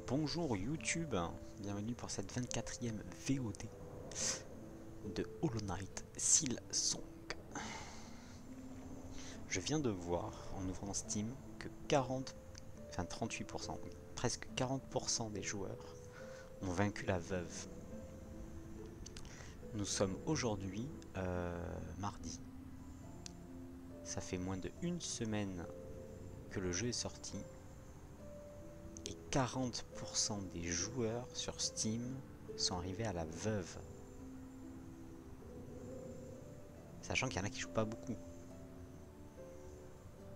Bonjour YouTube, bienvenue pour cette 24e VOD de Hollow Knight Silksong. Je viens de voir en ouvrant Steam que 38%, presque 40% des joueurs ont vaincu la veuve. Nous sommes aujourd'hui mardi. Ça fait moins de une semaine que le jeu est sorti. Et 40% des joueurs sur Steam sont arrivés à la veuve. Sachant qu'il y en a qui jouent pas beaucoup.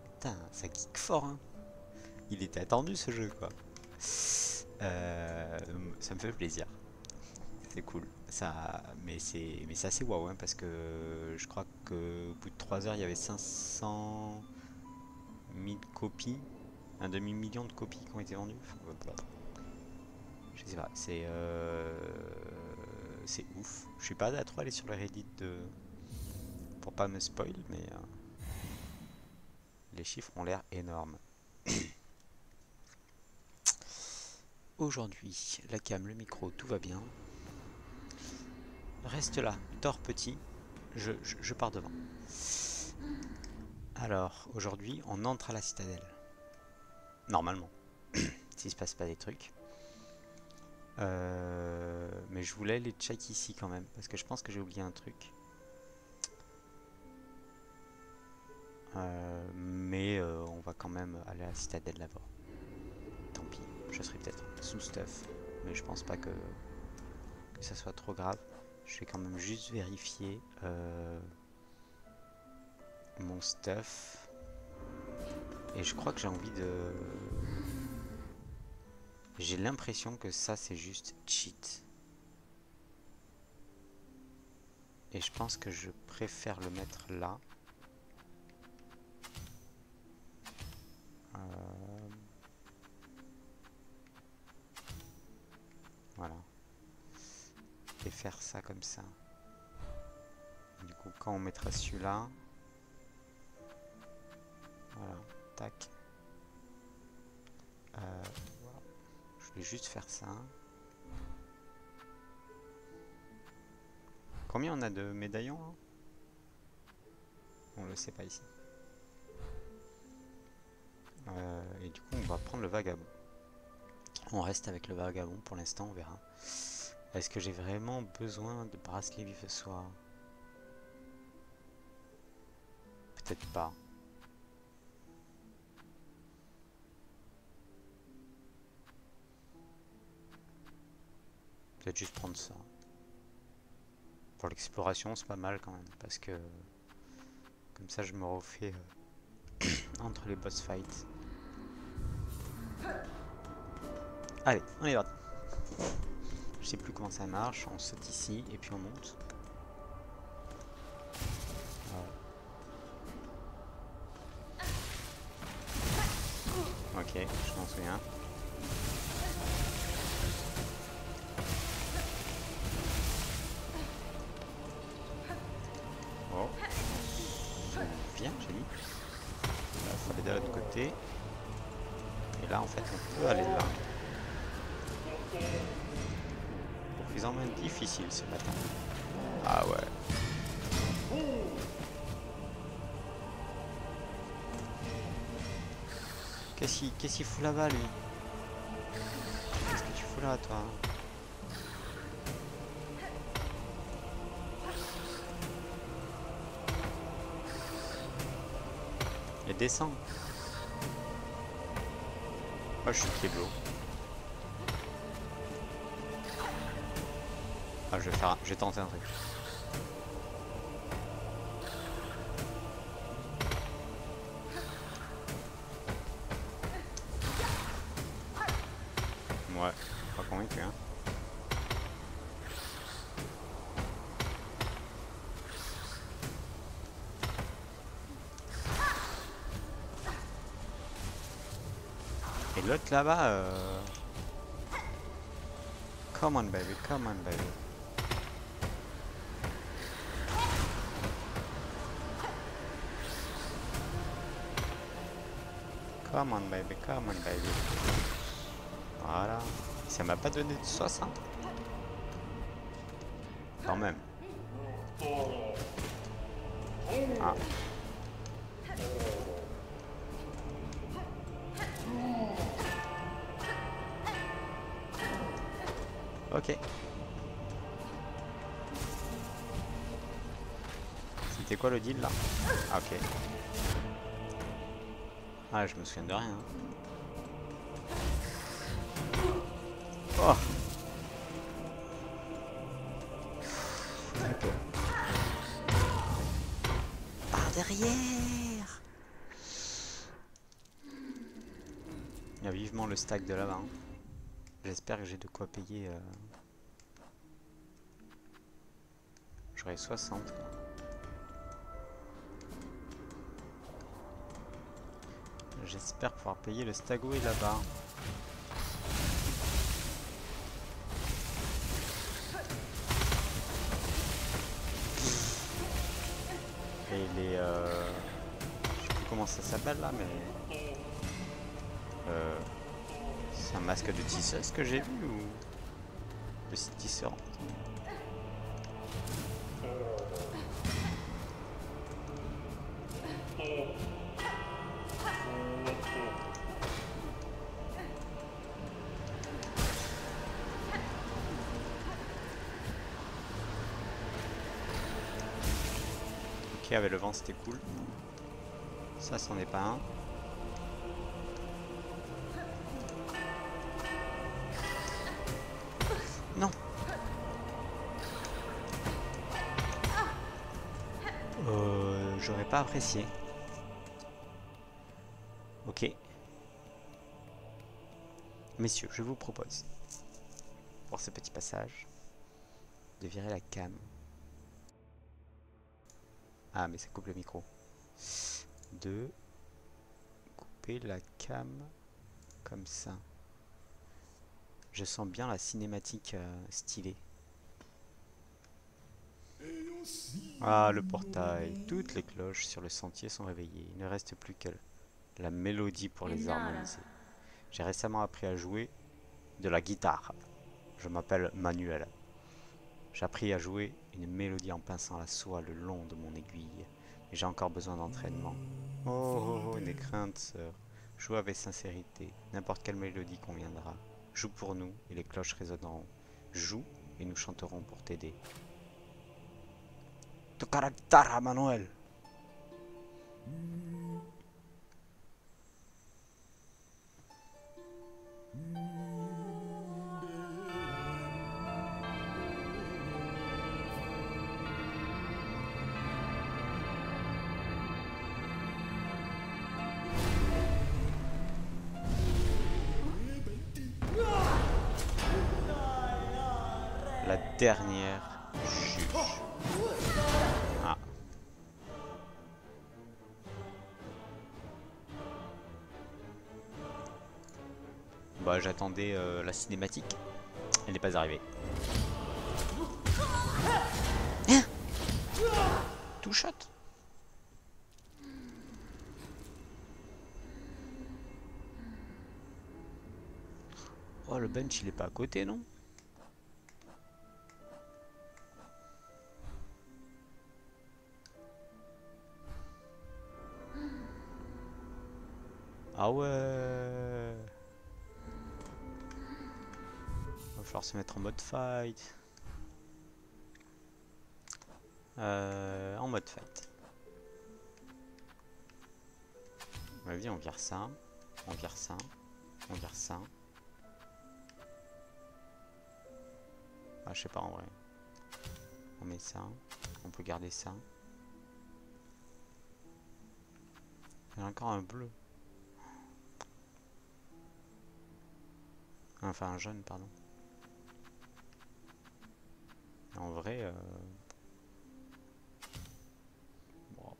Putain, ça kick fort, hein. Il était attendu ce jeu, quoi. Ça me fait plaisir. C'est cool. Mais c'est assez waouh, hein, parce que je crois qu'au bout de 3 heures, il y avait 500 000 copies. Un demi-million de copies qui ont été vendues. Je sais pas, c'est ouf. Je suis pas trop allé sur le Reddit pour pas me spoil, mais les chiffres ont l'air énormes. Aujourd'hui, la cam, le micro, tout va bien. Reste là, dors petit, je pars devant. Alors, aujourd'hui, on entre à la citadelle. Normalement, s'il se passe pas des trucs. Mais je voulais les check ici quand même, parce que je pense que j'ai oublié un truc. On va quand même aller à la citadelle d'abord. Tant pis, je serai peut-être sous stuff, mais je pense pas que ça soit trop grave. Je vais quand même juste vérifier mon stuff. Et je crois que j'ai envie de... J'ai l'impression que ça c'est juste cheat. Et je pense que je préfère le mettre là. Voilà. Et faire ça comme ça. Du coup, quand on mettra celui-là, voilà, tac. Voilà. Je vais juste faire ça. Combien on a de médaillons là? On le sait pas ici. Et du coup, on va prendre le vagabond. On reste avec le vagabond pour l'instant, on verra. Est-ce que j'ai vraiment besoin de bracelet vif ce soir? Peut-être pas. Peut-être juste prendre ça. Pour l'exploration, c'est pas mal quand même, parce que comme ça, je me refais entre les boss fights. Allez, on y va. Je sais plus comment ça marche, on saute ici et puis on monte. Ok, je m'en souviens. Oh, je m'en souviens, j'ai dit. Il faut aller de l'autre côté. Et là, en fait, on peut aller là. Suffisamment difficile ce matin. Ah ouais. Qu'est-ce qu'il fout là-bas, lui? Qu'est-ce que tu fous là, toi? Et descend. Moi, je suis pied de l'eau. Ah, je vais tenter un truc. Ouais, pas convaincu, hein. Et l'autre là-bas, come on baby, come on baby. Come on baby, come on baby. Voilà. Ça m'a pas donné de 60. Quand même. Ah. Ok. C'était quoi le deal là? Ah, ok. Ah, je me souviens de rien. Oh! Ok. Par derrière! Il y a vivement le stack de là-bas. Hein. J'espère que j'ai de quoi payer. J'aurai 60 quoi. J'espère pouvoir payer le stagoué là-bas. Et les... je sais plus comment ça s'appelle là, mais... c'est un masque de tisseuse que j'ai vu ou... De tisseur. Ok, avec le vent c'était cool. Ça, c'en est pas un. Non. J'aurais pas apprécié. Ok. Messieurs, je vous propose, pour ce petit passage, de virer la cam. Ah, mais ça coupe le micro. De couper la cam comme ça. Je sens bien la cinématique stylée. Ah, le portail. Toutes les cloches sur le sentier sont réveillées. Il ne reste plus que la mélodie pour les harmoniser. J'ai récemment appris à jouer de la guitare. Je m'appelle Manuel. J'ai appris à jouer une mélodie en pinçant la soie le long de mon aiguille. Mais j'ai encore besoin d'entraînement. Oh, oh, oh, n'aie crainte, sœur. Joue avec sincérité. N'importe quelle mélodie conviendra. Joue pour nous et les cloches résonneront. Joue et nous chanterons pour t'aider. Toca la guitarra, Manuel. La dernière juge. Ah. Bah j'attendais la cinématique. Elle n'est pas arrivée. Hein? Tout shot. Oh le bench il est pas à côté non? Ah ouais. Va falloir se mettre en mode fight. En mode fight. Vas-y, on vire ça. On vire ça. On vire ça. Ah, je sais pas en vrai. On met ça. On peut garder ça. Il y a encore un bleu. Enfin, un jaune, pardon. En vrai... Bon.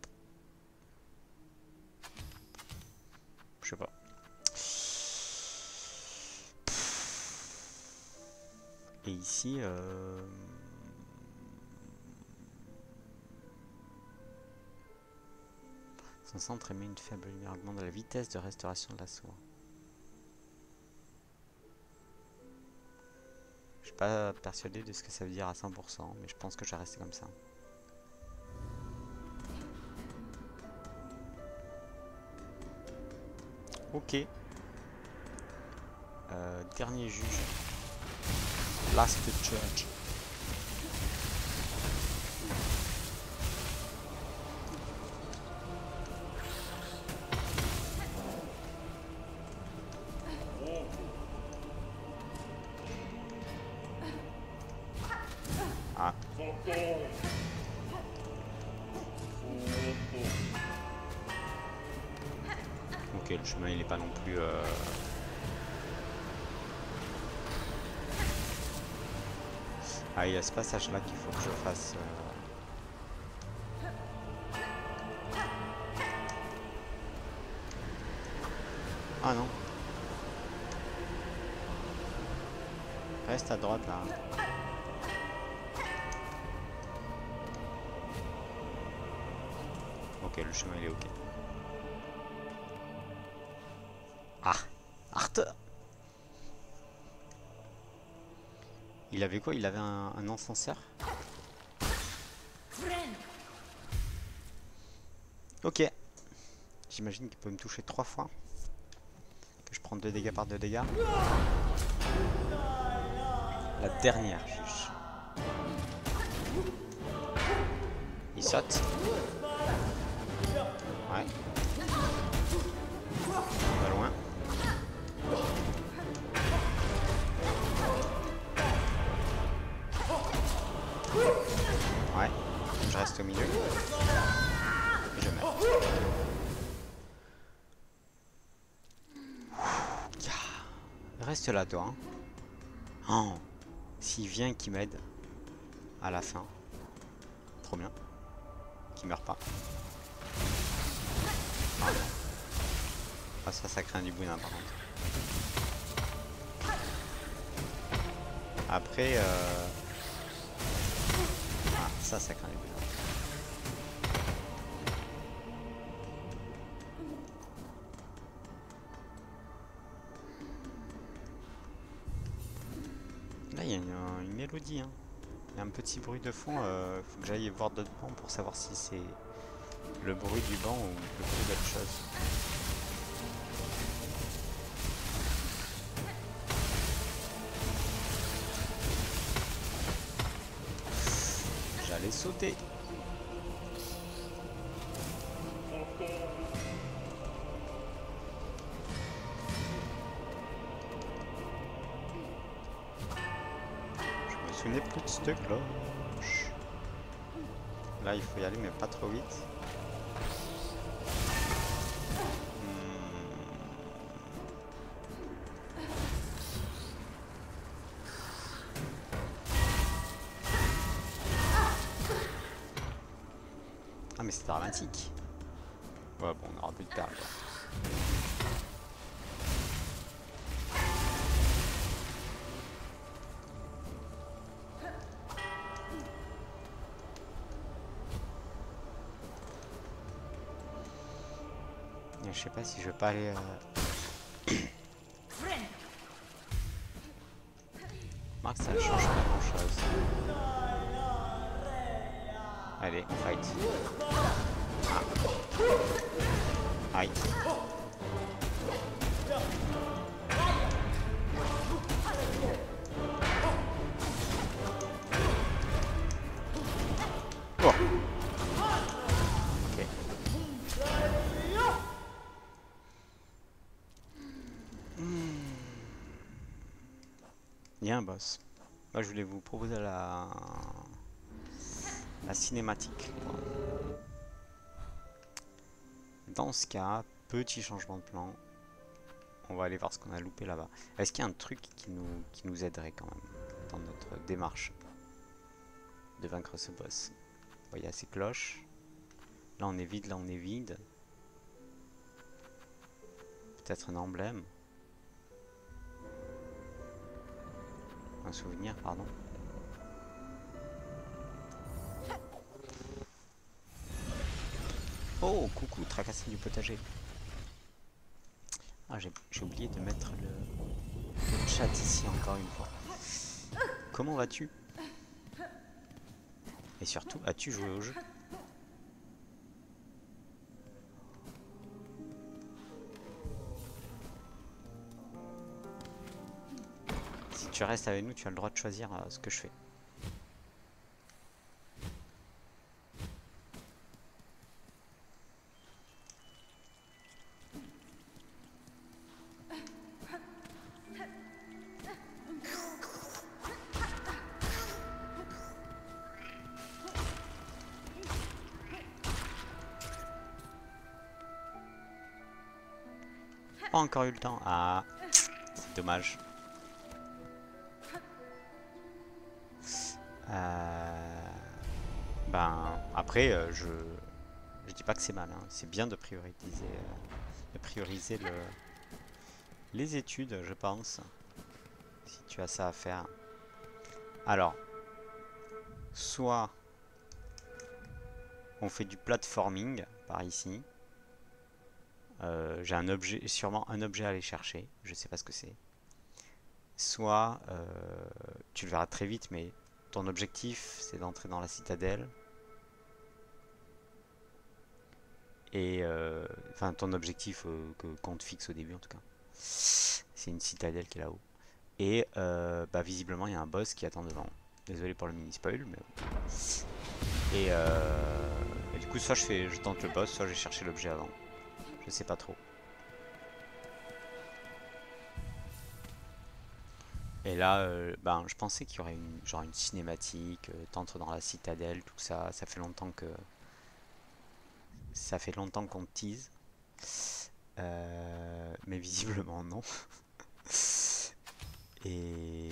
Je sais pas. Et ici... 500 émet une faible lumière augmente la vitesse de restauration de la soie. suis pas persuadé de ce que ça veut dire à 100%, mais je pense que je vais rester comme ça. Ok. Dernier juge. Last judge. Ah. Ok, le chemin il est pas non plus... Ah, il y a ce passage là qu'il faut que je fasse... Ah non. Reste à droite là. Ok, le chemin il est ok. Ah, Arthur. Il avait quoi? Il avait un ascenseur? Ok. J'imagine qu'il peut me toucher 3 fois. Que je prends 2 dégâts par 2 dégâts. La dernière juge. Il saute. Ouais. Pas loin. Ouais. Je reste au milieu. Et je meurs. Reste là toi. Hein. Oh. S'il vient qui m'aide à la fin. Trop bien. Qui meurt pas. Ah, ah ça craint du boudin par contre. Après ah ça craint du boudin. Là il y a une mélodie hein. Il y a un petit bruit de fond, faut que j'aille voir d'autres bancs pour savoir si c'est le bruit du banc ou le bruit d'autre chose. J'allais sauter. Je me souvenais plus de cette cloche. Là il faut y aller mais pas trop vite. Ah mais c'est dramatique. Ouais bon on aura plus de perles. Je sais pas si je vais pas aller... Marc ça change pas grand chose. Allez on fight. Ah. Aïe. Oh. Ok. Il y a un boss. Moi je voulais vous proposer la cinématique. Dans ce cas, petit changement de plan. On va aller voir ce qu'on a loupé là-bas. Est-ce qu'il y a un truc qui nous aiderait quand même dans notre démarche de vaincre ce boss? Bon, il y a ces cloches. Là on est vide, là on est vide. Peut-être un emblème. Un souvenir, pardon. Oh, coucou, tracasser du potager. Ah, j'ai oublié de mettre le chat ici encore une fois. comment vas-tu? Et surtout, as-tu joué au jeu? Si tu restes avec nous, tu as le droit de choisir ce que je fais. Pas encore eu le temps. Ah, c'est dommage. Ben, après, je dis pas que c'est mal, hein. C'est bien de prioriser les études, je pense, si tu as ça à faire. Alors, soit on fait du platforming par ici. J'ai un objet, sûrement un objet à aller chercher. Je sais pas ce que c'est. Soit, tu le verras très vite, mais ton objectif, c'est d'entrer dans la citadelle. Et enfin, ton objectif qu'on te fixe au début en tout cas. C'est une citadelle qui est là-haut. Et bah, visiblement, il y a un boss qui attend devant. Désolé pour le mini spoil, mais. Et du coup, soit je tente le boss, soit je vais chercher l'objet avant. Je sais pas trop. Et là, ben, je pensais qu'il y aurait genre une cinématique, t'entres dans la citadelle, tout ça. Ça fait longtemps qu'on te tease. Mais visiblement non. Et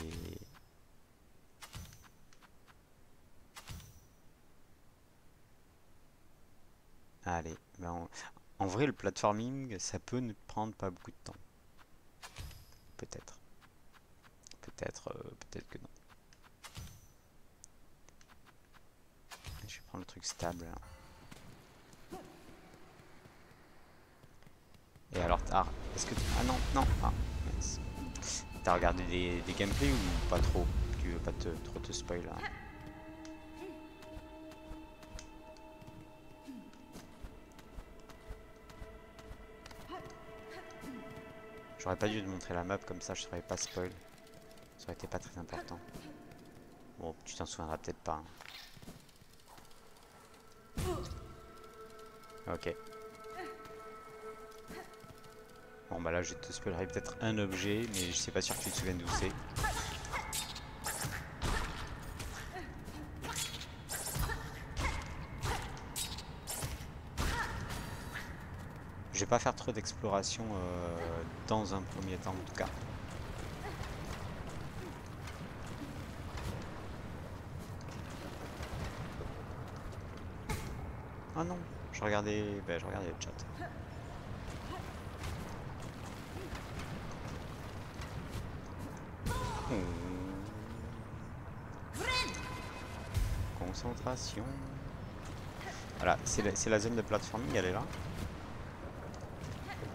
allez, ben en vrai, le platforming, ça peut ne prendre pas beaucoup de temps. Peut-être. Peut-être que non. Je vais prendre le truc stable là. Et alors, est-ce que... Ah non, non. Ah, mince. T'as regardé des gameplays ou pas trop? Tu veux pas trop te spoil là? J'aurais pas dû te montrer la map comme ça, je serais pas spoil. Ça aurait été pas très important. Bon, tu t'en souviendras peut-être pas, hein. Ok. Bon bah là je te spoilerai peut-être un objet, mais je sais pas sûr que tu te souviennes d'où c'est. Je vais pas faire trop d'exploration dans un premier temps en tout cas. Ah non, je regardais le chat. Concentration. Voilà, c'est la zone de platforming, elle est là.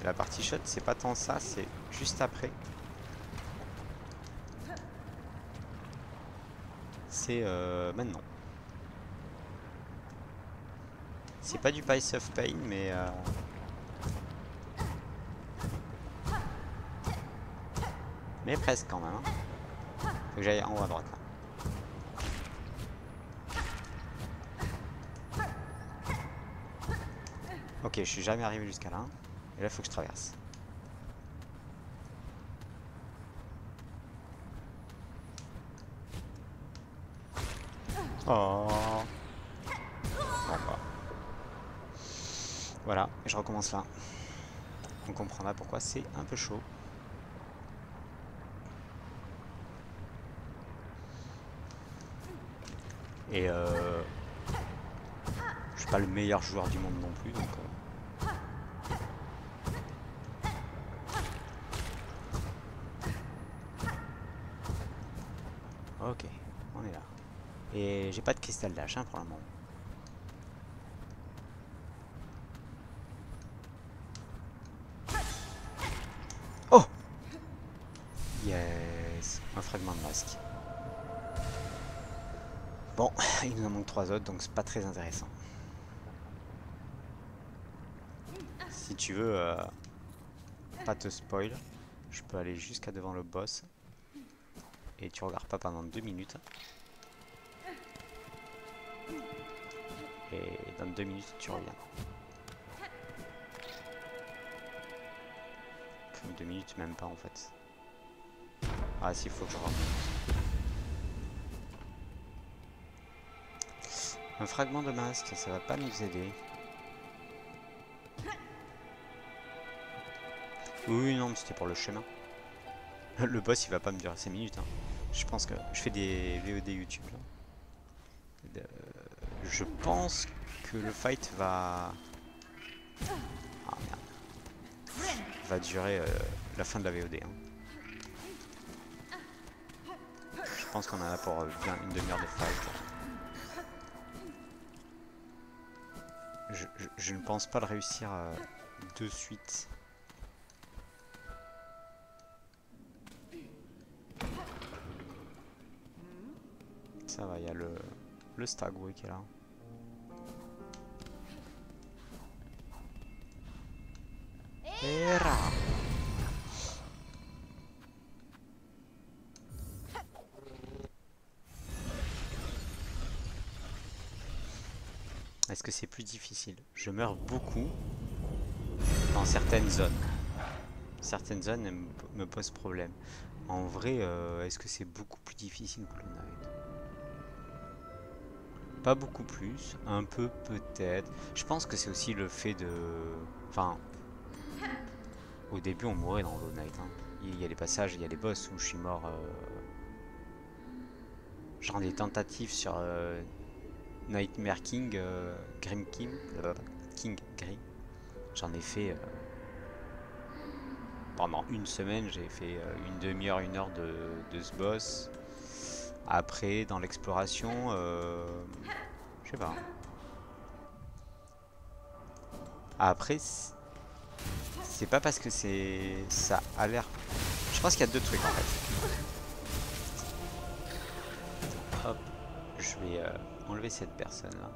Et la partie shot, c'est pas tant ça, c'est juste après. C'est maintenant. C'est pas du Piece of Pain, mais presque quand même, hein. Faut que j'aille en haut à droite là. Ok, je suis jamais arrivé jusqu'à là. Et là, il faut que je traverse. Oh. Bon bah. Voilà, et je recommence là. On comprendra pourquoi c'est un peu chaud. Et je suis pas le meilleur joueur du monde non plus, donc ok, on est là. Et j'ai pas de cristal d'âge hein, pour le moment. Oh yes, un fragment de masque. Bon, il nous en manque 3 autres, donc c'est pas très intéressant. Si tu veux pas te spoil, je peux aller jusqu'à devant le boss. Et tu regardes pas pendant 2 minutes. Et dans 2 minutes, tu reviens. Enfin, 2 minutes, même pas en fait. Ah si, il faut que je remonte. Un fragment de masque, ça va pas nous aider. Oui, non, mais c'était pour le chemin. Le boss, il va pas me durer 5 minutes. Hein. Je pense que je fais des VOD YouTube. Là. Je pense que le fight va... Ah merde. Va durer la fin de la VOD. Hein. Je pense qu'on en a pour bien une demi-heure de fight. Je ne pense pas le réussir de suite. Ça va, il y a le Stagway qui est là. Era. Est-ce que c'est plus difficile? Je meurs beaucoup dans certaines zones. Certaines zones me posent problème. En vrai, est-ce que c'est beaucoup plus difficile que Hollow Knight? Pas beaucoup plus, un peu peut-être. Je pense que c'est aussi le fait de... Enfin, au début on mourait dans Hollow Knight. Hein. Il y a les passages, il y a les boss où je suis mort. Genre des tentatives sur Nightmare King, Grim King, King Grim. J'en ai fait pendant une semaine, j'ai fait une demi-heure, 1 heure de ce boss. Après, dans l'exploration, je sais pas. Après, c'est pas parce que ça a l'air. Je pense qu'il y a deux trucs en fait. Hop, je vais enlever cette personne là.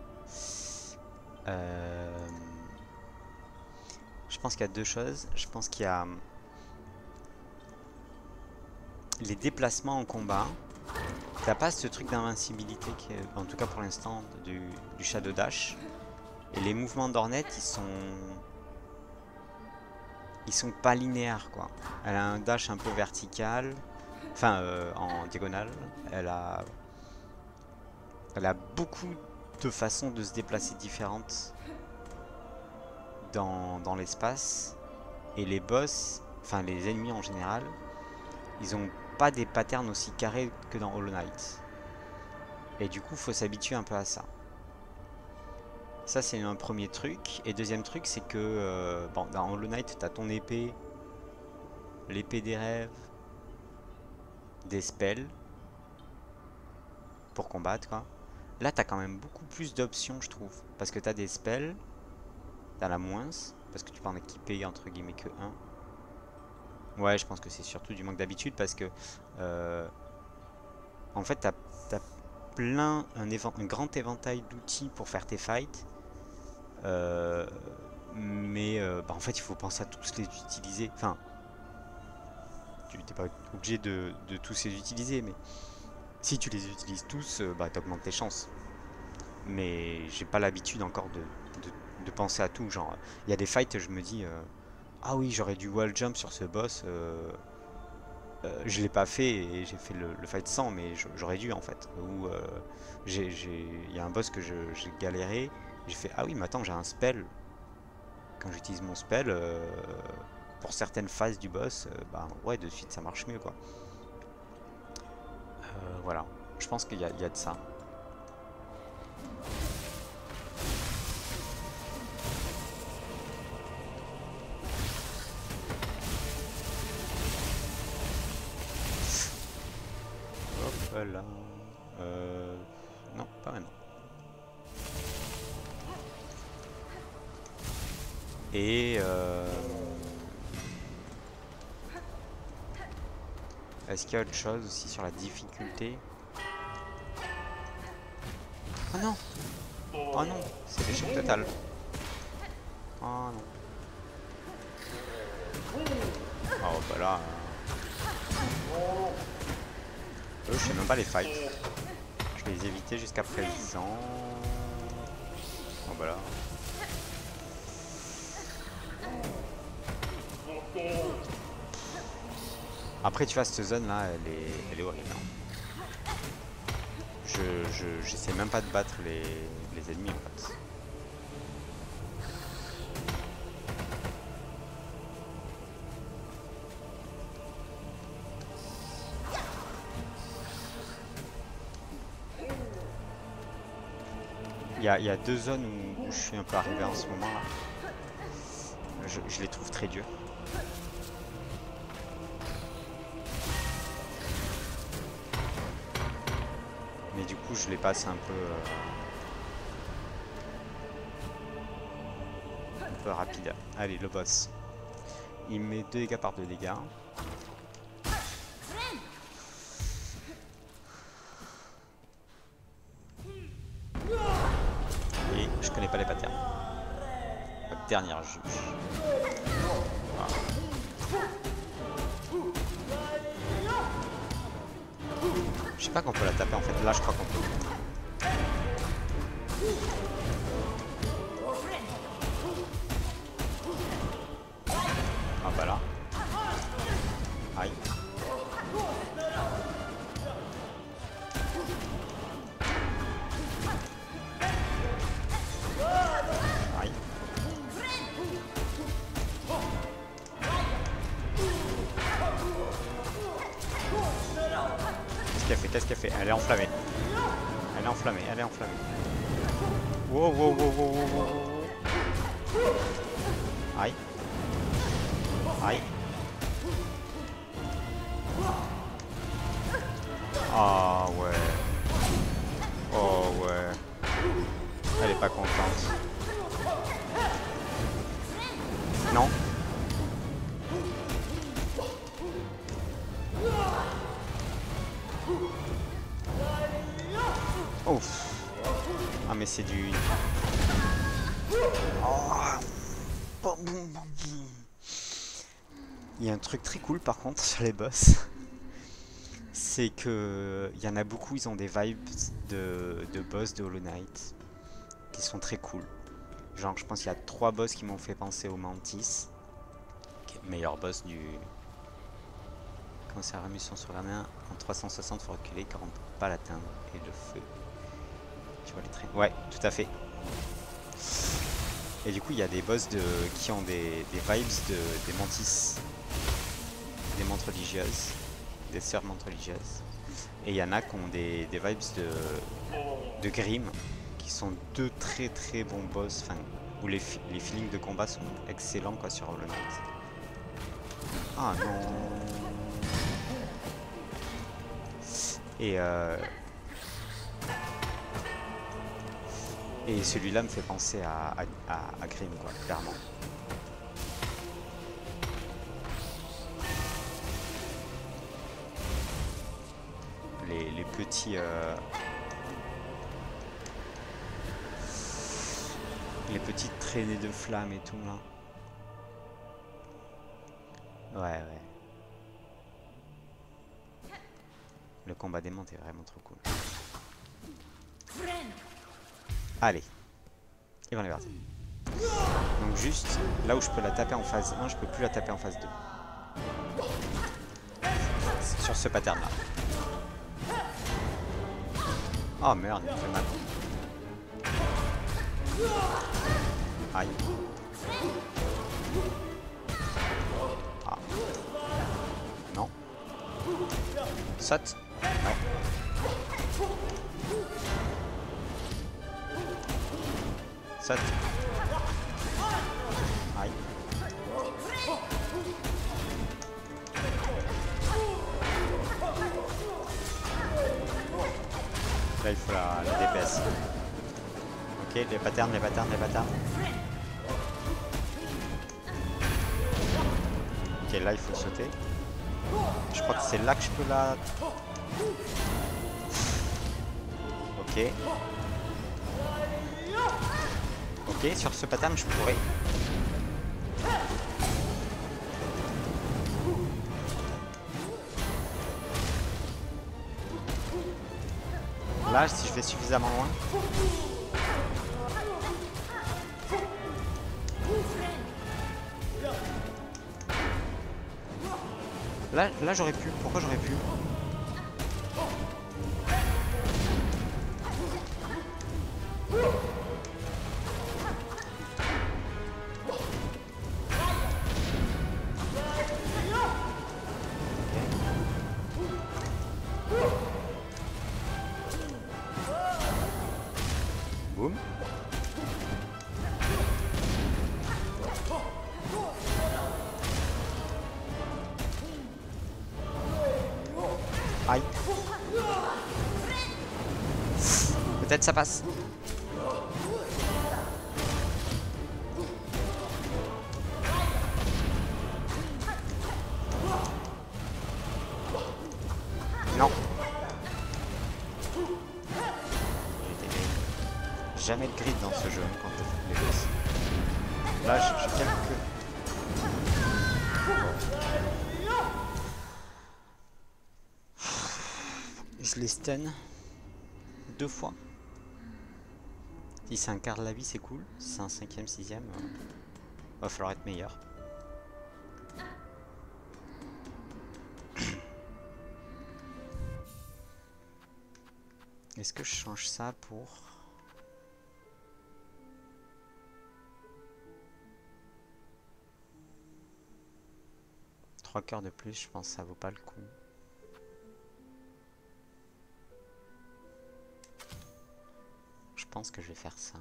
Je pense qu'il y a deux choses. Je pense qu'il y a les déplacements en combat. T'as pas ce truc d'invincibilité qui est, en tout cas pour l'instant, du Shadow Dash. Et les mouvements d'Ornette, ils sont pas linéaires quoi. Elle a un dash un peu vertical, enfin en diagonale. Elle a beaucoup de façons de se déplacer différentes dans l'espace. Et les boss, enfin les ennemis en général, ils ont pas des patterns aussi carrés que dans Hollow Knight. Et du coup, faut s'habituer un peu à ça. Ça, c'est un premier truc. Et deuxième truc, c'est que bon, dans Hollow Knight, t'as ton épée, l'épée des rêves, des spells pour combattre, quoi. Là, t'as quand même beaucoup plus d'options, je trouve. Parce que t'as des spells, t'as la moins, parce que tu peux en équiper entre guillemets que un. Ouais, je pense que c'est surtout du manque d'habitude parce que en fait, t'as un grand éventail d'outils pour faire tes fights. Mais bah, en fait, il faut penser à tous les utiliser. Enfin, tu n'es pas obligé de tous les utiliser, mais si tu les utilises tous, bah, t'augmentes tes chances. Mais j'ai pas l'habitude encore de penser à tout. Genre, il y a des fights, je me dis, ah oui, j'aurais dû wall jump sur ce boss. Je l'ai pas fait et j'ai fait le fight sans, mais j'aurais dû en fait. Ou il y a un boss que j'ai galéré. J'ai fait, ah oui, mais attends, j'ai un spell. Quand j'utilise mon spell, pour certaines phases du boss, bah ouais, de suite ça marche mieux quoi. Voilà, je pense qu'il y a de ça. Hop là. Non, pas maintenant. Et est-ce qu'il y a autre chose aussi sur la difficulté? Oh non! Oh non! C'est l'échec total. Oh non. Oh bah là... je sais même pas les fights. Je vais les éviter jusqu'à présent. Oh bah là... Après tu vois cette zone là elle est horrible. Hein. J'essaie même pas de battre les ennemis en fait. Il y a deux zones où je suis un peu arrivé en ce moment là. Je les trouve très durs. Mais du coup je les passe un peu rapide. Allez le boss. Il met 2 dégâts par 2 dégâts. Et je connais pas les patterns. Dernière juge. Voilà. Je sais pas qu'on peut la taper en fait. Là je crois qu'on peut. Ah bah là. Aïe. Aïe. Qu'est-ce qu'elle fait? Elle est enflammée. Elle est enflammée, elle est enflammée. Wow, wow, wow, wow, wow, wow. Aïe. Aïe. Ah ouais. Oh ouais. Elle est pas contente. Non. Ouf. Ah mais c'est du... Oh. Il y a un truc très cool par contre sur les boss. C'est que il y en a beaucoup, ils ont des vibes de boss de Hollow Knight qui sont très cool. Genre je pense qu'il y a 3 boss qui m'ont fait penser au Mantis, qui est le meilleur boss du... Quand c'est la remission sur la main, en 360 faut reculer car on ne peut pas l'atteindre. Et le feu. Tu vois les traits? Ouais, tout à fait. Et du coup il y a des boss qui ont des vibes des Mantis, des montres religieuses, des sœurs montres religieuses. Et il y en a qui ont des vibes de Grim, qui sont 2 très très bons boss, enfin, où les feelings de combat sont excellents quoi sur Hollow Knight. Ah non. Et celui-là me fait penser à Grim quoi, clairement. Les petits... les petites traînées de flammes et tout là. Ouais, ouais. Le combat des montes est vraiment trop cool. Allez. Et on est parti. Donc juste, là où je peux la taper en phase 1, je peux plus la taper en phase 2. Sur ce pattern là. Oh merde, il me fait mal. Aïe. Ah. Non. Saute. Ouais. Saute. Aïe. Là il faut la DPS. Ok, les patterns. Ok, là il faut sauter. Je crois que c'est là que je peux la... Ok. Ok, sur ce pattern, je pourrais. Là, si je vais suffisamment loin. Là j'aurais pu. Pourquoi j'aurais pu? Boum. Aïe. Peut-être ça passe. Non. Jamais de grid dans ce jeu quand je fais les boss. Là, j'ai quelques... Je les stun 2 fois. Si c'est un quart de la vie, c'est cool. Si c'est un 5ème, 6ème, va falloir être meilleur. Est-ce que je change ça pour... 3 cœurs de plus, je pense que ça vaut pas le coup. Je pense que je vais faire ça.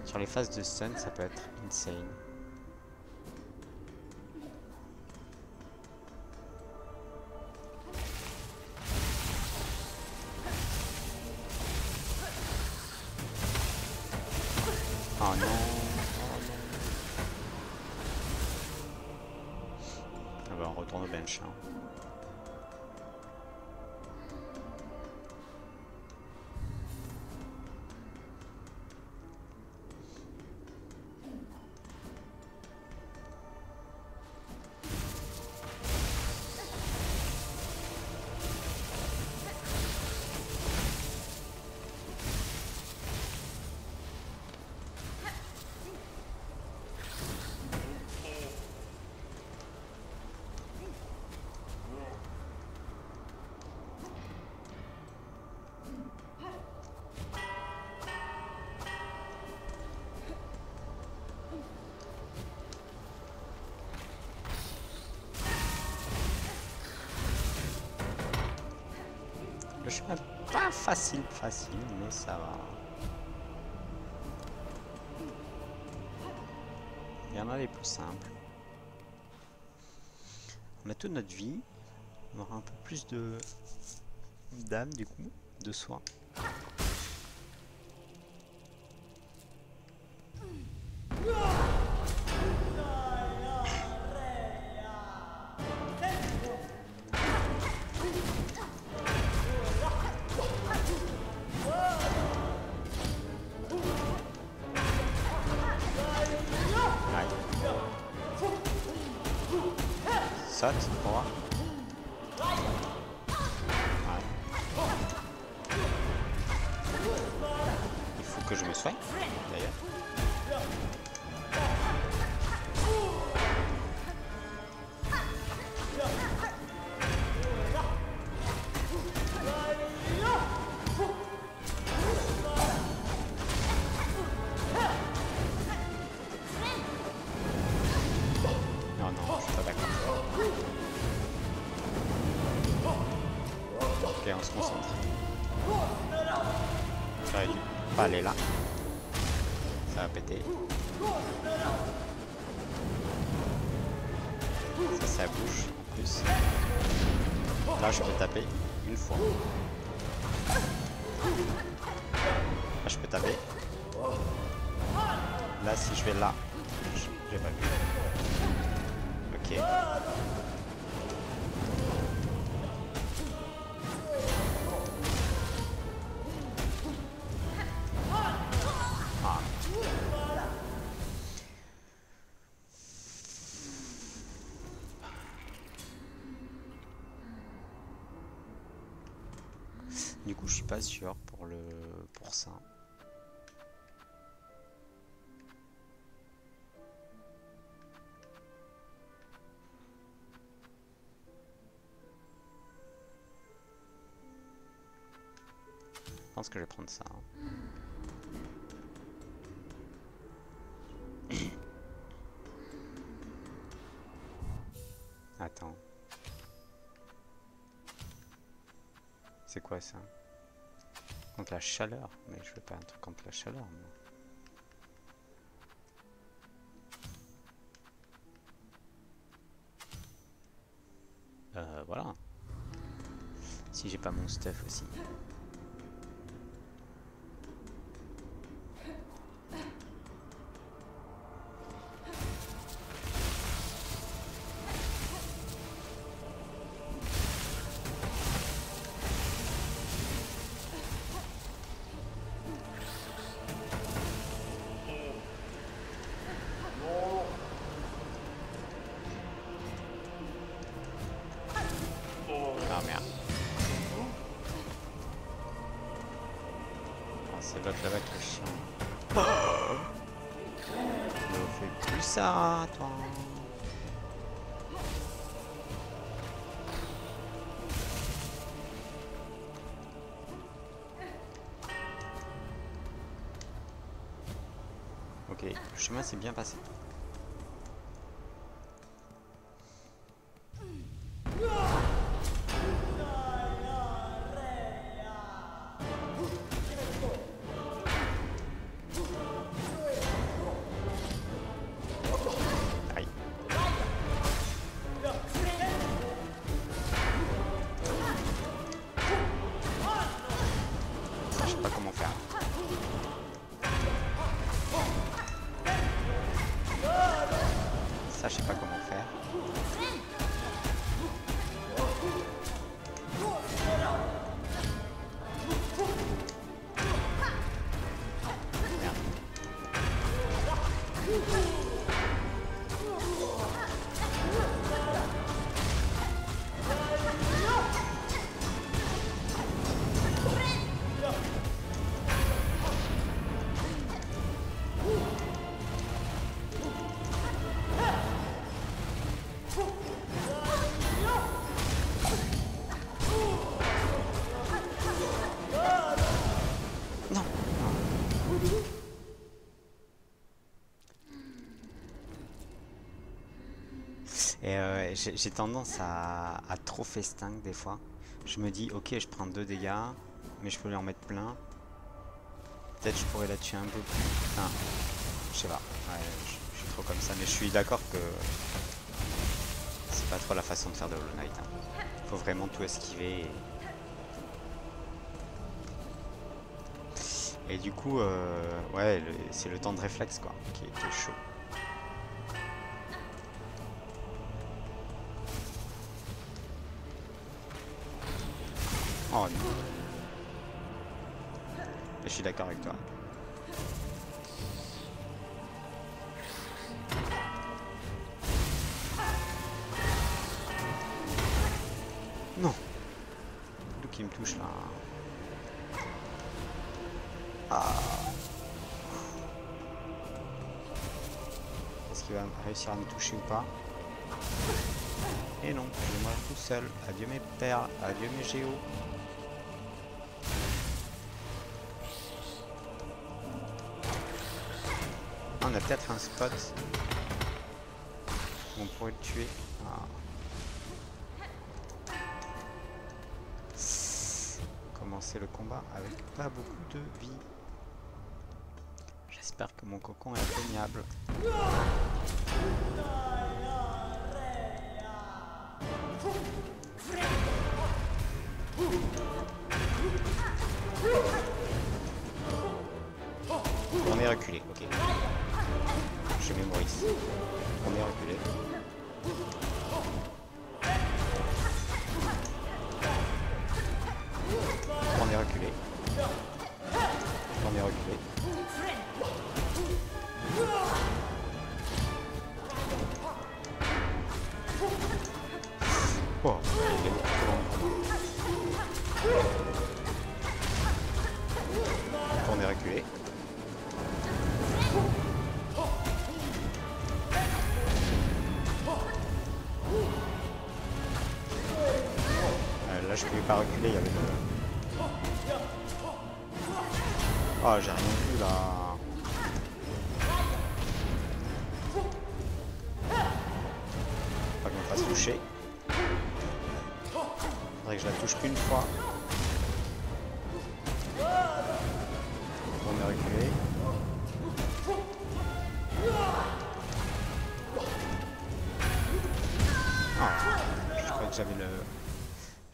Sur les phases de stun, ça peut être insane. Oh non. Ah bah on retourne au bench. Hein. Le chemin pas facile, mais ça va. Il y en a les plus simples. On a toute notre vie. On aura un peu plus de d'âme du coup, de soi. Saute pour voir. Ouais. Il faut que je me soigne d'ailleurs. Non, non, je suis pas d'accord. Ok, on se concentre. J'aurais dû pas aller là. Ça va péter. Ça bouge en plus. Là, je peux taper une fois. Là, je peux taper. Là, si je vais là, j'ai pas vu. Ok. Du coup, je suis pas sûr pour ça. Je pense que je vais prendre ça. Attends. C'est quoi ça? Contre la chaleur? Mais je veux pas un truc contre la chaleur, moi. Voilà. Si j'ai pas mon stuff aussi. Ah merde. Ah, c'est l'autre là-bas qui est chiant. Ne fais plus ça, toi. Ok, le chemin s'est bien passé. Aïe. Ça, je sais pas comment faire. Ça, je sais pas comment faire. Non. Et j'ai tendance à trop festingue des fois. Je me dis, ok, je prends 2 dégâts, mais je peux lui en mettre plein. Peut-être je pourrais la tuer un peu plus. Enfin, je sais pas. Ouais, je suis trop comme ça, mais je suis d'accord que c'est pas trop la façon de faire de Hollow Knight. Hein. Faut vraiment tout esquiver. Et du coup, ouais, c'est le temps de réflexe quoi, qui est chaud. Oh non. Je suis d'accord avec toi. Non. D'où qui me touche là. Ah. Est-ce qu'il va réussir à me toucher ou pas? Et non, je vais mourir tout seul. Adieu mes pères, adieu mes géos. On a peut-être un spot où on pourrait le tuer. Ah. Commencer le combat avec pas beaucoup de vie. J'espère que mon cocon est atteignable. On est reculé, ok. Je mémorise. On est reculé. On est reculé. On est reculé. Oh, il est trop long. tourner reculer. Là je pouvais pas reculer, il y avait le... Oh j'ai rien vu là. Pas qu'on me fasse toucher. Faudrait que je la touche qu'une fois. On est reculé. Ah, je crois que j'avais le...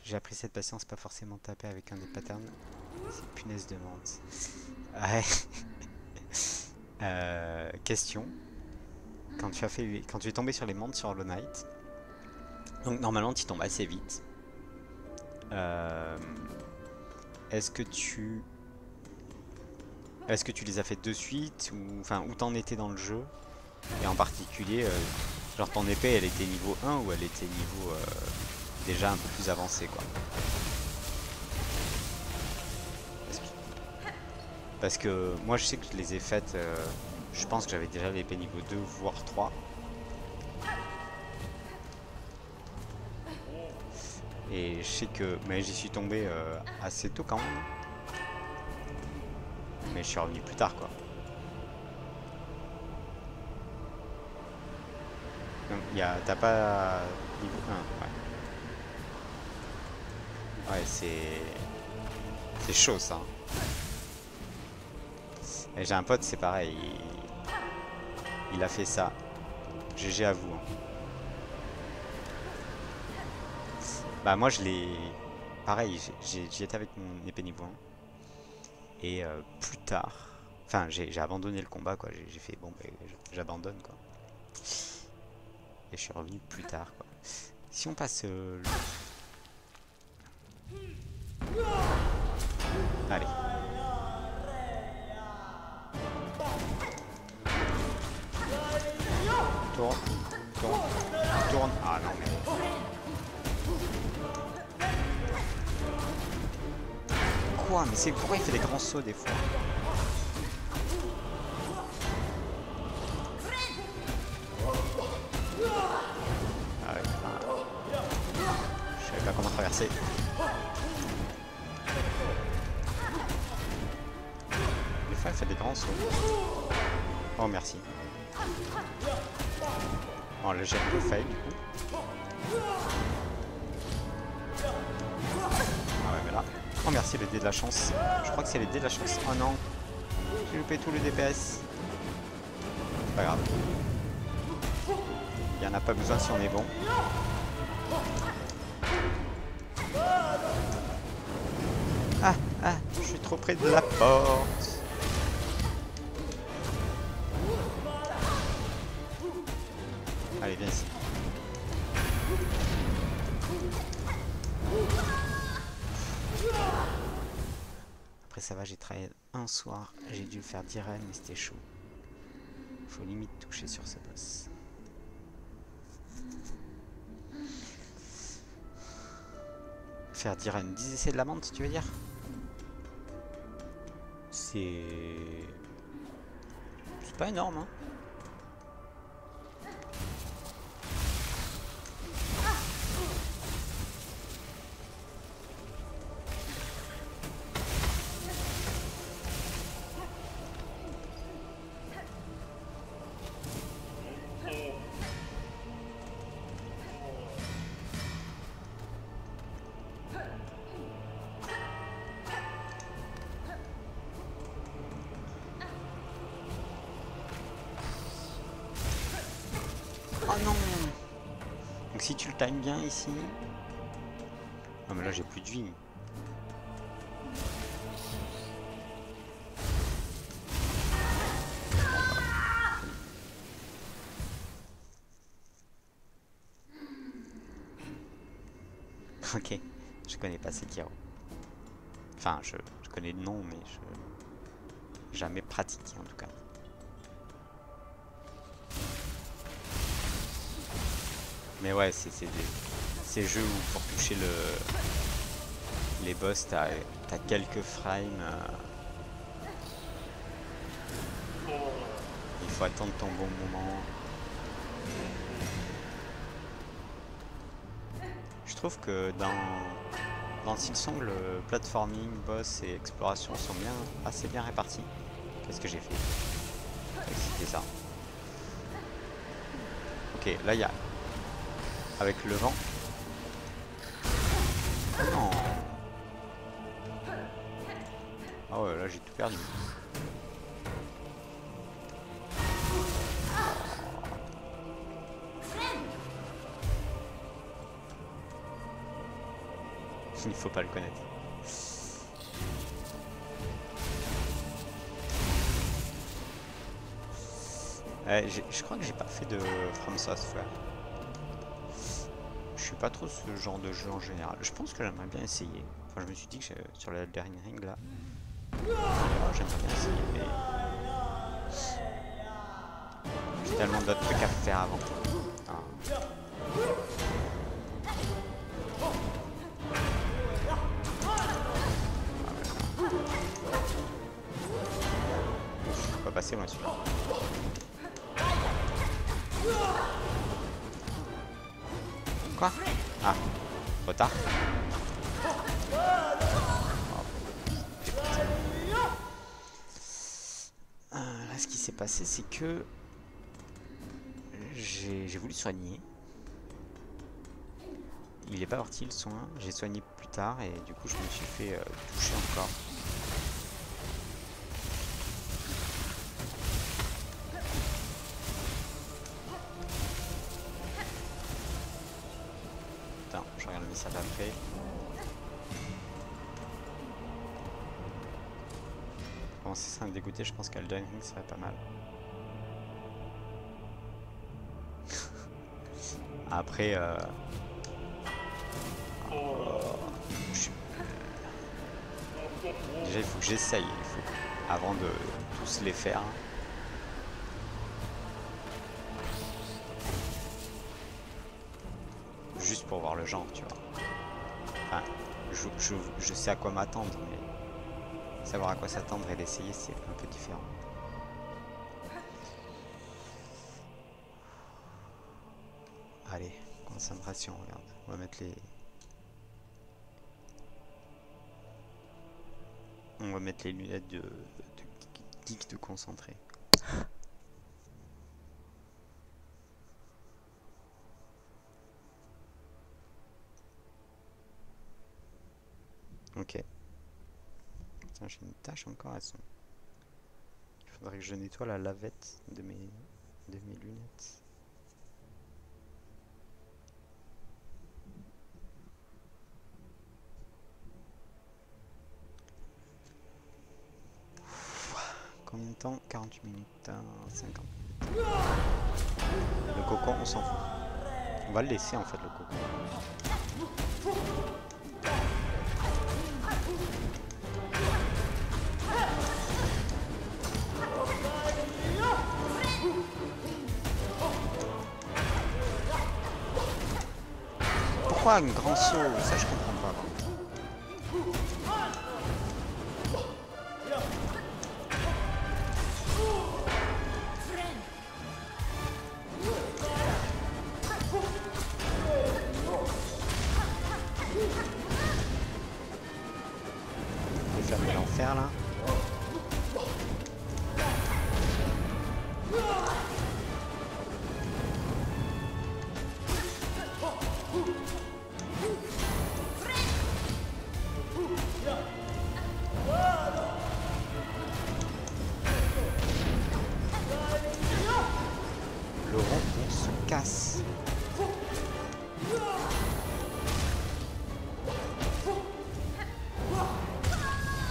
J'ai appris cette patience, pas forcément taper avec un des patterns. C'est punaise de menthe. Ouais. Question. Quand tu es tombé sur les mondes sur Hollow Knight, donc normalement tu tombes assez vite. Est-ce que tu les as fait de suite ou enfin où t'en étais dans le jeu? Et en particulier, genre ton épée elle était niveau 1 ou elle était niveau déjà un peu plus avancé quoi. Parce que moi je sais que je les ai faites, je pense que j'avais déjà l'épée niveau 2 voire 3. Et je sais que mais j'y suis tombé assez tôt quand même. Mais je suis revenu plus tard quoi. Donc t'as pas niveau 1, ouais. Ouais c'est chaud ça. Et j'ai un pote c'est pareil, il a fait ça. GG à vous. Hein. Bah moi je l'ai... Pareil, j'y étais avec mon épée niveau 1. Et plus tard... Enfin j'ai abandonné le combat quoi, j'ai fait bon bah, j'abandonne quoi. Et je suis revenu plus tard quoi. Si on passe... Allez. Tourne, tourne, tourne. Ah non mais... Quoi? Mais c'est pourquoi il fait des grands sauts des fois? Ah ouais, je savais pas comment traverser. Des fois il fait des grands sauts. Oh merci. Oh là j'ai un peu fail du coup. Ah ouais mais là... Oh merci le dé de la chance. Je crois que c'est les dés de la chance. Oh non. J'ai loupé tout le DPS. C'est pas grave. Il n'y en a pas besoin si on est bon. Ah, ah, je suis trop près de la porte. Allez, viens ici. Après ça va, j'ai travaillé un soir, j'ai dû le faire direct mais c'était chaud. Faut limite toucher sur ce boss. Faire direct 10 essais de la menthe, tu veux dire? C'est pas énorme hein. Oh non. Donc si tu le times bien ici... Non mais là j'ai plus de vie. Ok, je connais pas Sekiro. Enfin, je connais le nom, mais je jamais pratiqué en tout cas. Mais ouais, c'est ces jeux où pour toucher les boss, t'as quelques frames Il faut attendre ton bon moment. Je trouve que dans Silksong, le platforming, boss et exploration sont assez bien répartis. Qu'est-ce que j'ai fait? C'était ça. Ok, là il y a... Avec le vent. Oh non. Ah ouais, là j'ai tout perdu. Il faut pas le connaître. Je crois que j'ai pas fait de From Software. Je suis pas trop ce genre de jeu en général. Je pense que j'aimerais bien essayer. Enfin, je me suis dit que sur le Elden Ring là, j'aimerais bien essayer, mais j'ai tellement d'autres trucs à faire avant. Ah. On va passer loin celui-là. Quoi? Ah, retard. Là, ce qui s'est passé, c'est que j'ai voulu soigner. Il est pas parti le soin. J'ai soigné plus tard et du coup, je me suis fait toucher encore. Attends, je regarde le message après. Comment ça me dégoûter, je pense qu'Elden Ring serait pas mal. Après, déjà il faut que j'essaye, avant de tous les faire. Juste pour voir le genre, tu vois. Enfin, je sais à quoi m'attendre, mais savoir à quoi s'attendre et l'essayer, c'est un peu différent. Allez, concentration, regarde. On va mettre les... On va mettre les lunettes de geek de concentré. Ok. Tiens, j'ai une tache encore à son. Il faudrait que je nettoie la lavette de mes lunettes. Combien de temps? 48 minutes, 50 minutes. Le cocon, on s'en fout. On va le laisser en fait, le cocon. Pourquoi un grand saut? Ça, je comprends pas. Les flammes de l'enfer là. Le rond, on se casse.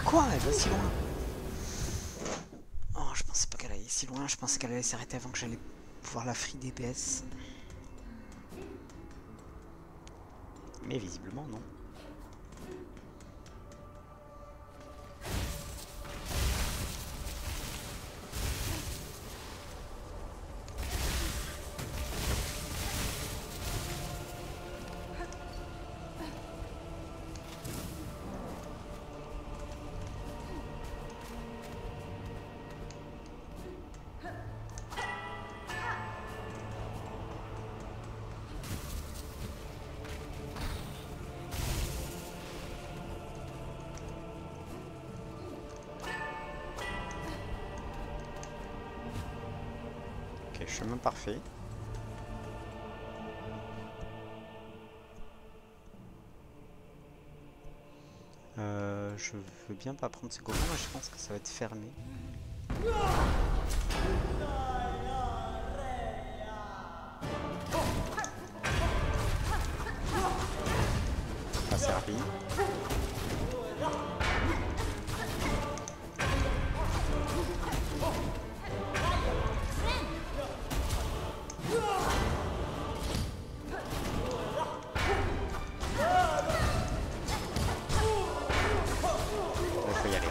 Quoi? Elle va si loin? Oh, je pensais pas qu'elle allait si loin. Je pensais qu'elle allait s'arrêter avant que j'allais pouvoir la free DPS. Mais visiblement non. Ok, chemin parfait. Je veux bien pas prendre ce gobelin, mais je pense que ça va être fermé. Pas servi. Il faut y aller.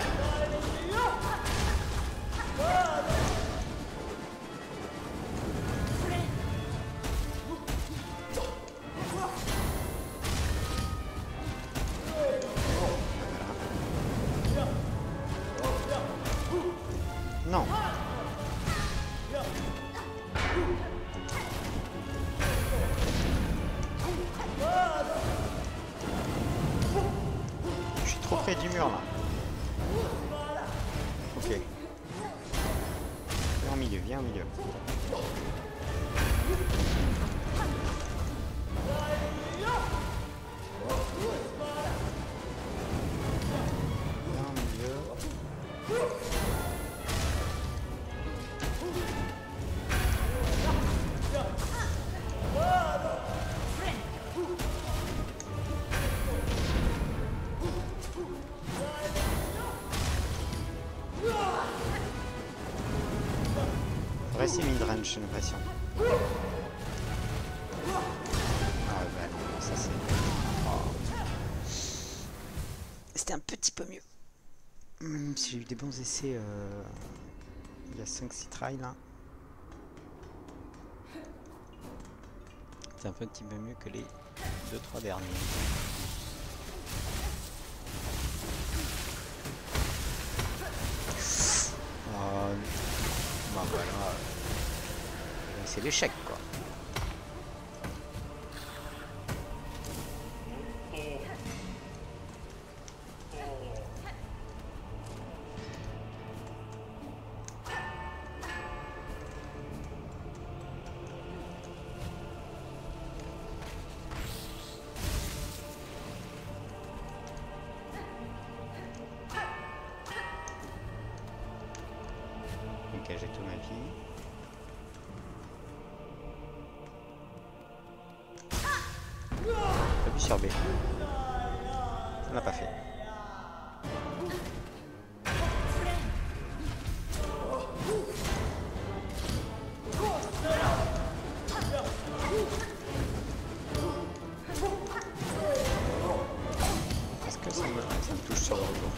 Non. Je suis trop près du mur là. Ok. Viens au milieu, viens au milieu. Viens au milieu. Vrai, c'est mid-range, j'ai l'impression. Ah bah non, ça c'est... Oh. C'était un petit peu mieux. Même si j'ai eu des bons essais, il y a 5-6 tries là. C'est un petit peu mieux que les 2-3 derniers. Bah voilà, c'est l'échec quoi. Ok, j'ai toute ma vie. Appuie sur B. Ça n'a pas fait. Est-ce que ça me touche sur le retour?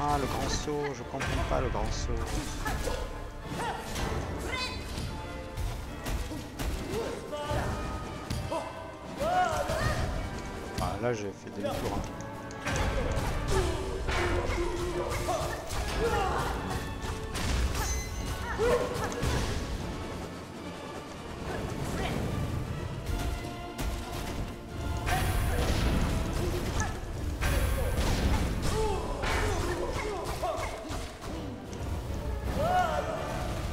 Ah, le grand saut, je comprends pas le grand saut. Ah, là j'ai fait demi-tour.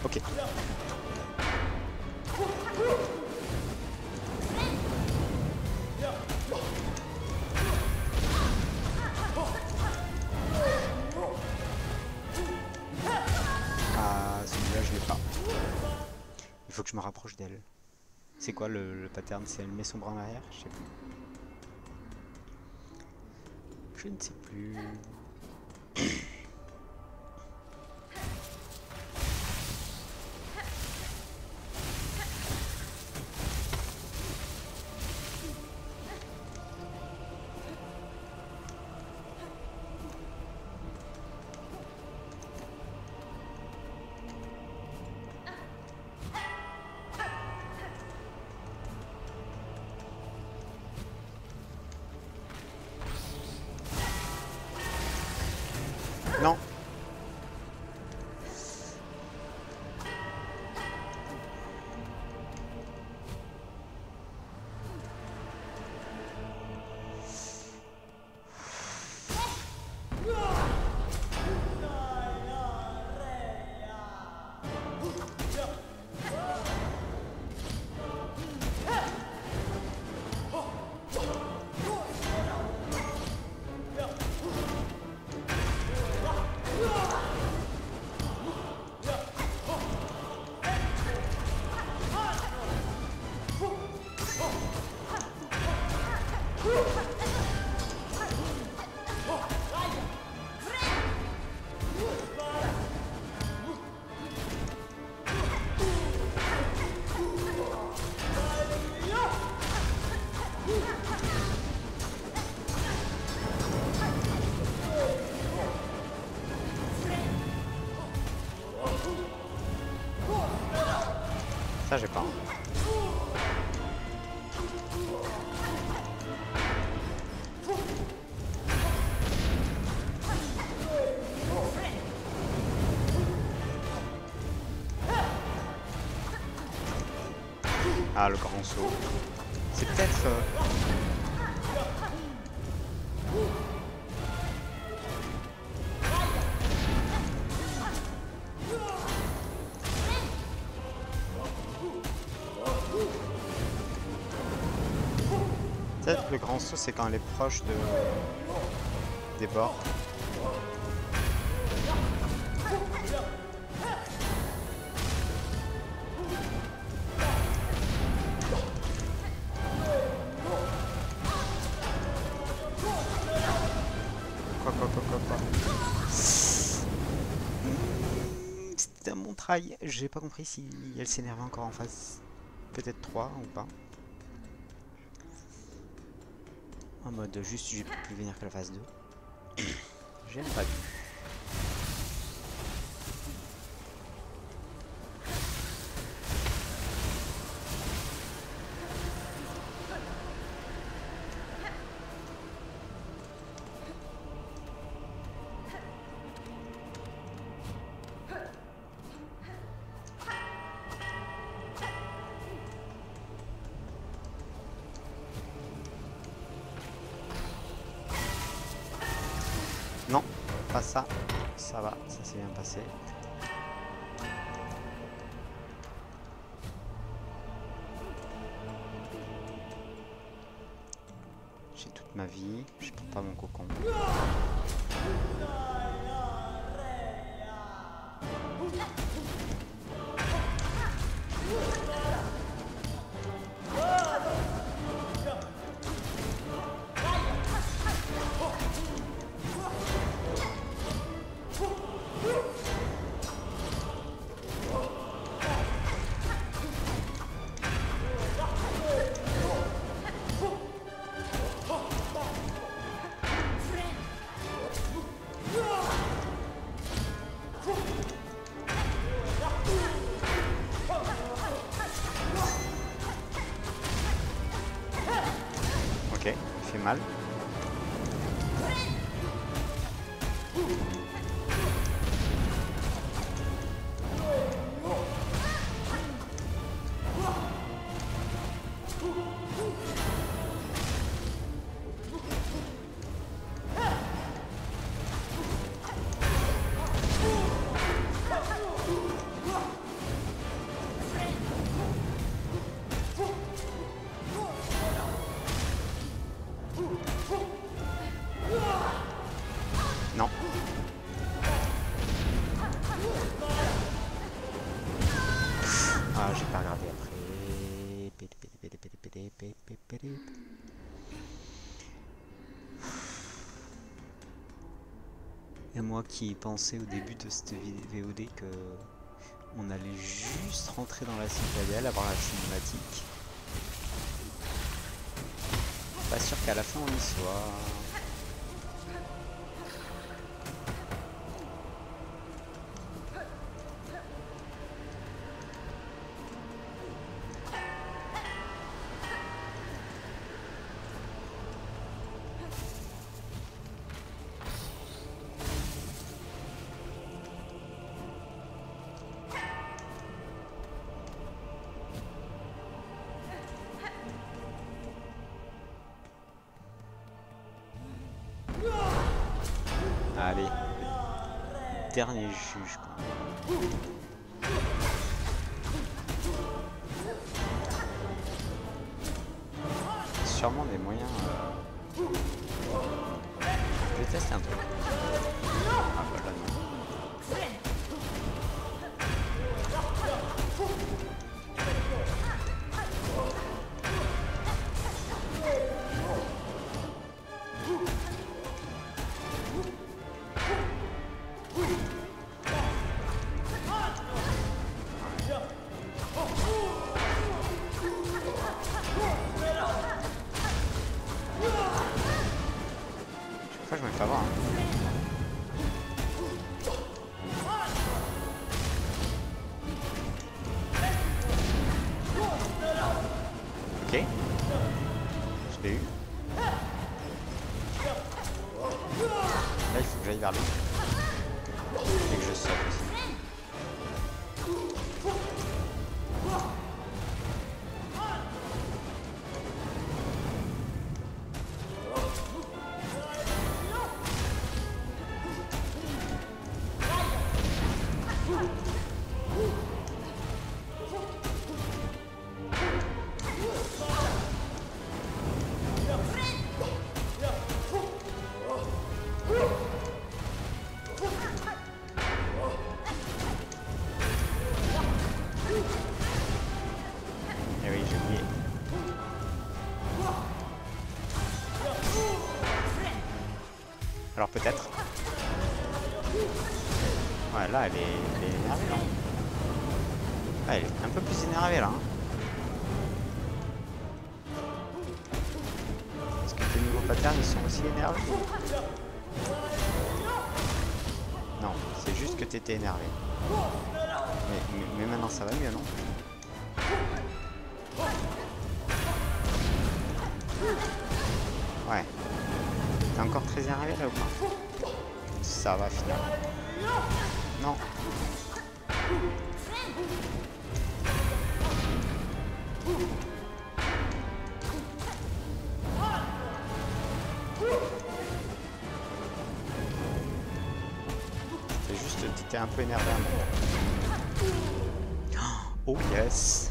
Ok. Ah, celui-là je l'ai pas. Il faut que je me rapproche d'elle. C'est quoi le pattern? C'est elle met son bras en arrière? Je sais plus. Je ne sais plus. Ça, j'ai pas. Ah, le grand saut. C'est peut-être... Peut-être le grand saut, c'est quand elle est proche des bords. Quoi. C'était un bon try. J'ai pas compris si elle s'énervait encore en face. Peut-être 3 ou pas. En mode juste j'ai plus venir que la phase 2. J'aime pas du. Non, pas ça. Ça va, ça s'est bien passé. J'ai toute ma vie, je prends pas mon cocon. Ok, il fait mal. Non. Ah, j'ai pas regardé après. Et moi qui pensais au début de cette VOD que on allait juste rentrer dans la citadelle, avoir la cinématique. Pas sûr qu'à la fin on y soit. Allez, le dernier juge quoi. Sûrement des moyens. Je vais tester un truc. Ah voilà non. Chaque fois je me fais avoir. Hein. peut-être. Ouais, là, elle est énervée, là. Ah, elle est un peu plus énervée, là. Hein. Est-ce que tes nouveaux patterns, ils sont aussi énervés? Non, c'est juste que t'étais énervé. Mais maintenant, ça va mieux, non? Ouais. T'es encore très énervé, là, ou pas? Ça va finir. Non. C'est juste que t'étais un peu énervé à un moment. Oh yes.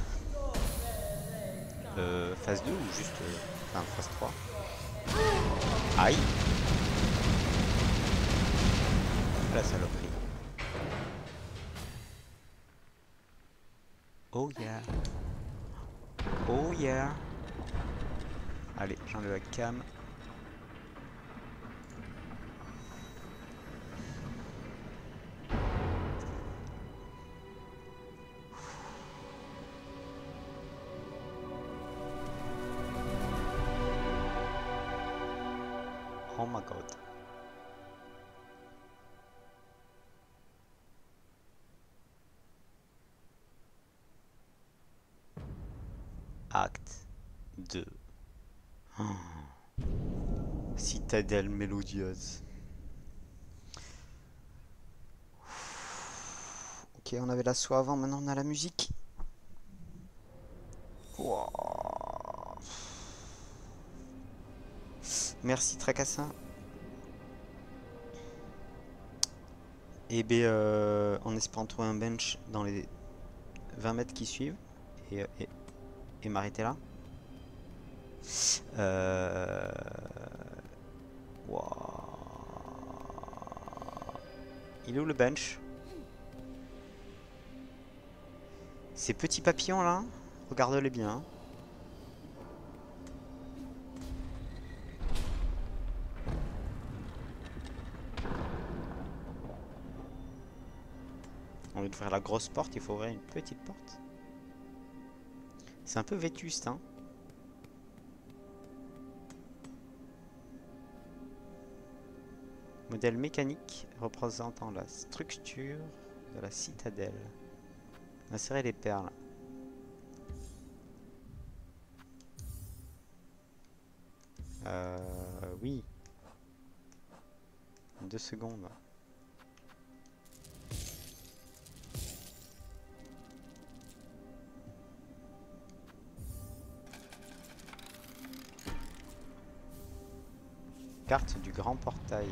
Phase 2 ou juste... enfin, phase 3. Aïe. La saloperie. Oh yeah. Oh yeah. Allez, j'enlève la cam. Oh my god. Acte 2. Oh. Citadelle mélodieuse. Ok, on avait la soie avant, maintenant on a la musique. Wow. Merci Tracassin. Et bien, en espérant trouver un bench dans les 20 mètres qui suivent. Et m'arrêter là. Wow. Il est où le bench? Ces petits papillons là, regarde-les bien. Au lieu d'ouvrir la grosse porte, il faut ouvrir une petite porte. C'est un peu vétuste, hein. Modèle mécanique représentant la structure de la citadelle. Insérer les perles. Oui. 2 secondes. Carte du grand portail.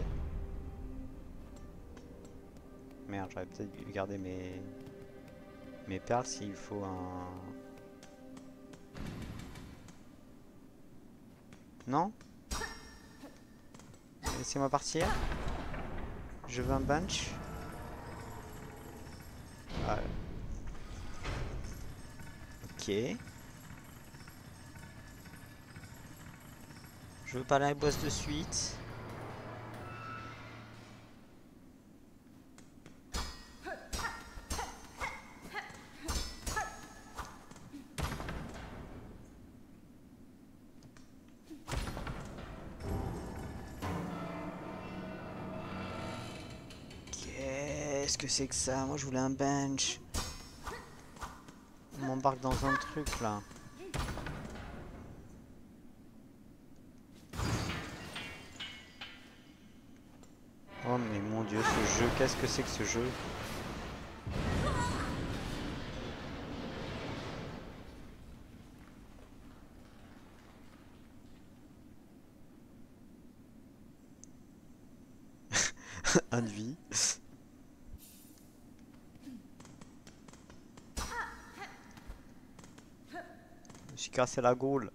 Merde, j'aurais peut-être dû garder mes perles s'il faut un... Non? Laissez-moi partir. Je veux un bunch. Voilà. Ok. Je veux pas la boss de suite. Qu'est-ce que c'est que ça? Moi je voulais un bench. On m'embarque dans un truc là. Oh mais mon dieu, ce jeu, qu'est-ce que c'est que ce jeu? Un de vie. Je me suis cassé la gaule.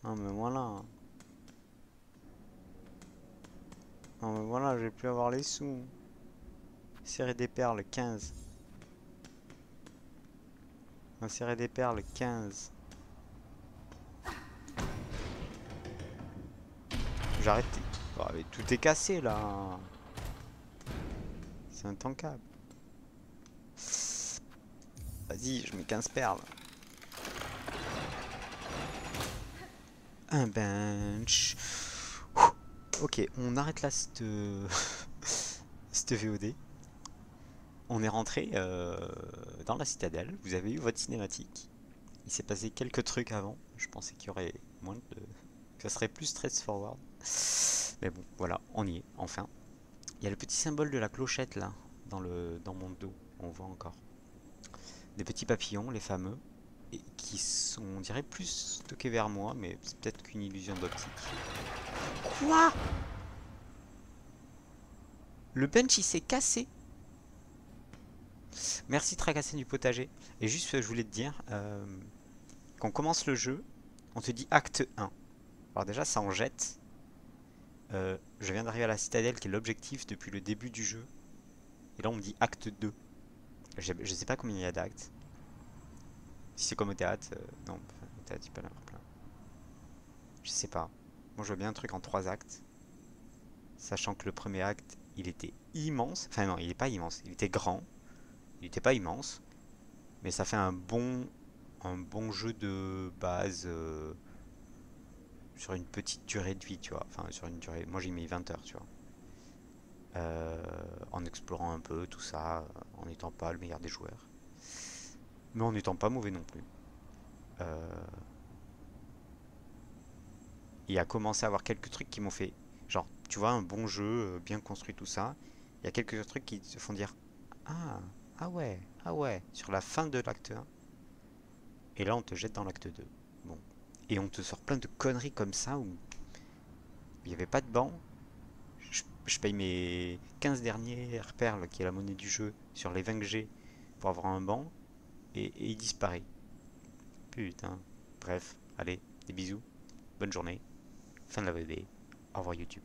Ah mais voilà. Ah mais voilà, je vais plus avoir les sous. Serrer des perles, 15. Insérer des perles, 15. J'ai arrêté. Oh, mais tout est cassé là. C'est intankable. Vas-y, je mets 15 perles. Un bench. Ok, on arrête là cette VOD. On est rentré dans la citadelle. Vous avez eu votre cinématique. Il s'est passé quelques trucs avant. Je pensais qu'il y aurait moins de... que ça serait plus stress forward. Mais bon, voilà, on y est, enfin. Il y a le petit symbole de la clochette là, dans mon dos. On voit encore. Des petits papillons, les fameux. Et qui sont, on dirait, plus stockés vers moi, mais c'est peut-être qu'une illusion d'optique. Quoi? Le bench il s'est cassé. Merci Tracasser du potager. Et juste, je voulais te dire, quand on commence le jeu, on te dit acte 1. Alors déjà, ça en jette. Je viens d'arriver à la citadelle qui est l'objectif depuis le début du jeu. Et là, on me dit acte 2. Je sais pas combien il y a d'actes. Si c'est comme au théâtre, non, au théâtre, il peut y en avoir plein. Je sais pas. Moi, je veux bien un truc en 3 actes. Sachant que le premier acte, il était immense. Enfin, non, il est pas immense. Il était grand. Il était pas immense. Mais ça fait un bon jeu de base sur une petite durée de vie, tu vois. Enfin, sur une durée. Moi, j'ai mis 20 heures, tu vois. En explorant un peu tout ça, en n'étant pas le meilleur des joueurs. Mais en n'étant pas mauvais non plus. Euh, Il a commencé à avoir quelques trucs qui m'ont fait, genre, tu vois, un bon jeu, bien construit, tout ça. Il y a quelques trucs qui te font dire, ah, ah ouais, sur la fin de l'acte 1. Et là, on te jette dans l'acte 2. Bon. Et on te sort plein de conneries comme ça où il n'y avait pas de banc. Je paye mes 15 dernières perles, qui est la monnaie du jeu, sur les 20 que j'ai pour avoir un banc. Et il disparaît. Putain. Bref, allez, des bisous. Bonne journée. Fin de la VD. Au revoir YouTube.